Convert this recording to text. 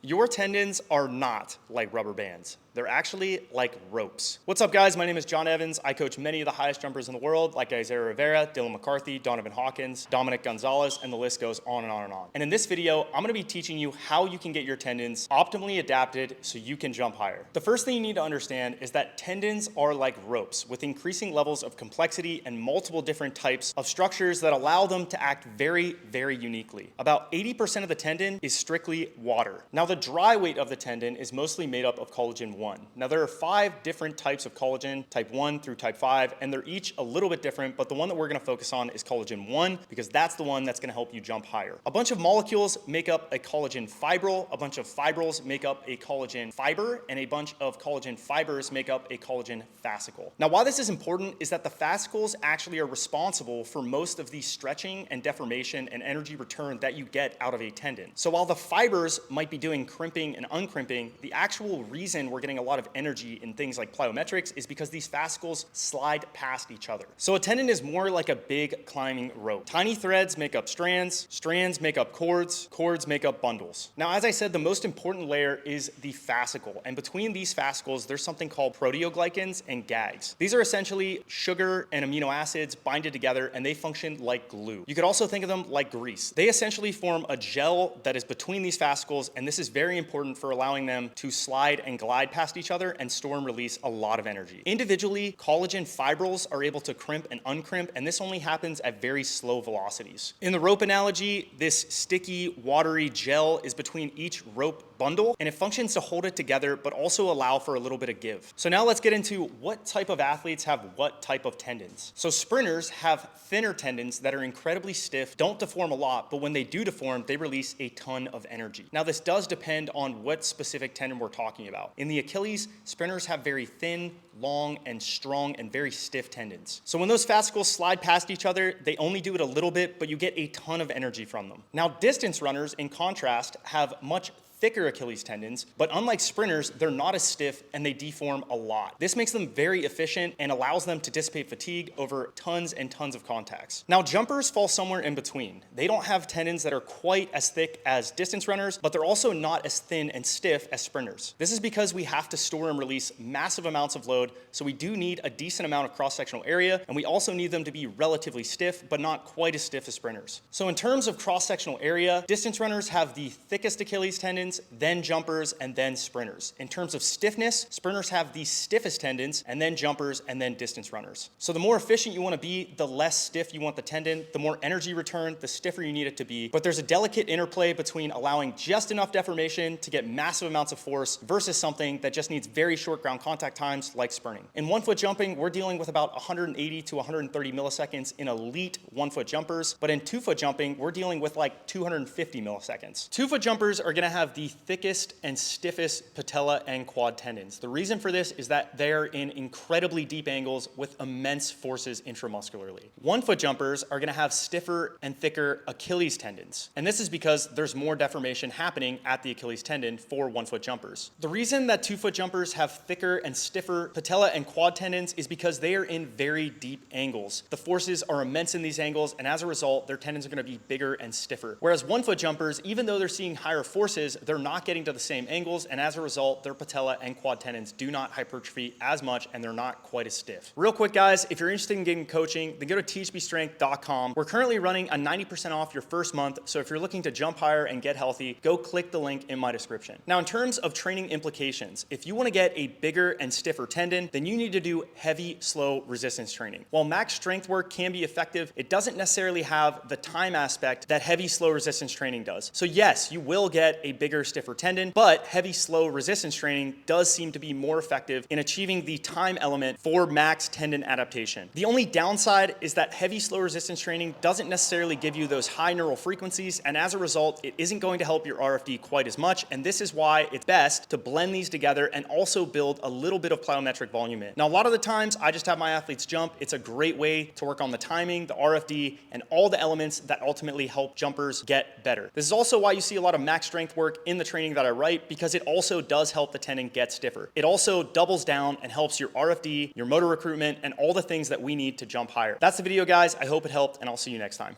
Your tendons are not like rubber bands. They're actually like ropes. What's up, guys? My name is John Evans. I coach many of the highest jumpers in the world, like Isaiah Rivera, Dylan McCarthy, Donovan Hawkins, Dominic Gonzalez, and the list goes on and on and on. And in this video, I'm gonna be teaching you how you can get your tendons optimally adapted so you can jump higher. The first thing you need to understand is that tendons are like ropes with increasing levels of complexity and multiple different types of structures that allow them to act very, very uniquely. About 80% of the tendon is strictly water. Now, the dry weight of the tendon is mostly made up of collagen 1. Now, there are 5 different types of collagen, type 1 through type 5, and they're each a little bit different, but the one that we're gonna focus on is collagen 1 because that's the one that's gonna help you jump higher. A bunch of molecules make up a collagen fibril, a bunch of fibrils make up a collagen fiber, and a bunch of collagen fibers make up a collagen fascicle. Now, why this is important is that the fascicles actually are responsible for most of the stretching and deformation and energy return that you get out of a tendon. So while the fibers might be doing crimping and uncrimping, the actual reason we're getting a lot of energy in things like plyometrics is because these fascicles slide past each other. So a tendon is more like a big climbing rope. Tiny threads make up strands, strands make up cords, cords make up bundles. Now, as I said, the most important layer is the fascicle, and between these fascicles, there's something called proteoglycans and gags. These are essentially sugar and amino acids binded together, and they function like glue. You could also think of them like grease. They essentially form a gel that is between these fascicles, and this is very important for allowing them to slide and glide past each other and store and release a lot of energy. Individually, collagen fibrils are able to crimp and uncrimp, and this only happens at very slow velocities. In the rope analogy, this sticky, watery gel is between each rope bundle, and it functions to hold it together, but also allow for a little bit of give. So now let's get into what type of athletes have what type of tendons. So sprinters have thinner tendons that are incredibly stiff, don't deform a lot, but when they do deform, they release a ton of energy. Now, this does depend on what specific tendon we're talking about. In the Achilles, sprinters have very thin, long, and strong, and very stiff tendons. So when those fascicles slide past each other, they only do it a little bit, but you get a ton of energy from them. Now, distance runners, in contrast, have much thicker Achilles tendons, but unlike sprinters, they're not as stiff and they deform a lot. This makes them very efficient and allows them to dissipate fatigue over tons and tons of contacts. Now, jumpers fall somewhere in between. They don't have tendons that are quite as thick as distance runners, but they're also not as thin and stiff as sprinters. This is because we have to store and release massive amounts of load, so we do need a decent amount of cross-sectional area, and we also need them to be relatively stiff, but not quite as stiff as sprinters. So in terms of cross-sectional area, distance runners have the thickest Achilles tendons, then jumpers, and then sprinters. In terms of stiffness, sprinters have the stiffest tendons, and then jumpers, and then distance runners. So the more efficient you want to be, the less stiff you want the tendon, the more energy return, the stiffer you need it to be. But there's a delicate interplay between allowing just enough deformation to get massive amounts of force versus something that just needs very short ground contact times like sprinting. In 1-foot jumping, we're dealing with about 180 to 130 milliseconds in elite 1-foot jumpers, but in 2-foot jumping, we're dealing with like 250 milliseconds. 2-foot jumpers are going to have the thickest and stiffest patella and quad tendons. The reason for this is that they're in incredibly deep angles with immense forces intramuscularly. 1-foot jumpers are going to have stiffer and thicker Achilles tendons, and this is because there's more deformation happening at the Achilles tendon for 1-foot jumpers. The reason that 2-foot jumpers have thicker and stiffer patella and quad tendons is because they are in very deep angles. The forces are immense in these angles, and as a result, their tendons are going to be bigger and stiffer. Whereas 1-foot jumpers, even though they're seeing higher forces, they're not getting to the same angles, and as a result, their patella and quad tendons do not hypertrophy as much, and they're not quite as stiff. Real quick, guys, if you're interested in getting coaching, then go to THPStrength.com. We're currently running a 90% off your first month, so if you're looking to jump higher and get healthy, go click the link in my description. Now, in terms of training implications, if you want to get a bigger and stiffer tendon, then you need to do heavy, slow resistance training. While max strength work can be effective, it doesn't necessarily have the time aspect that heavy, slow resistance training does. So yes, you will get a bigger, stiffer tendon, but heavy, slow resistance training does seem to be more effective in achieving the time element for max tendon adaptation. The only downside is that heavy, slow resistance training doesn't necessarily give you those high neural frequencies, and as a result, it isn't going to help your RFD quite as much, and this is why it's best to blend these together and also build a little bit of plyometric volume in. Now, a lot of the times, I just have my athletes jump. It's a great way to work on the timing, the RFD, and all the elements that ultimately help jumpers get better. This is also why you see a lot of max strength work in the training that I write, because it also does help the tendon get stiffer. It also doubles down and helps your RFD, your motor recruitment, and all the things that we need to jump higher. That's the video, guys. I hope it helped, and I'll see you next time.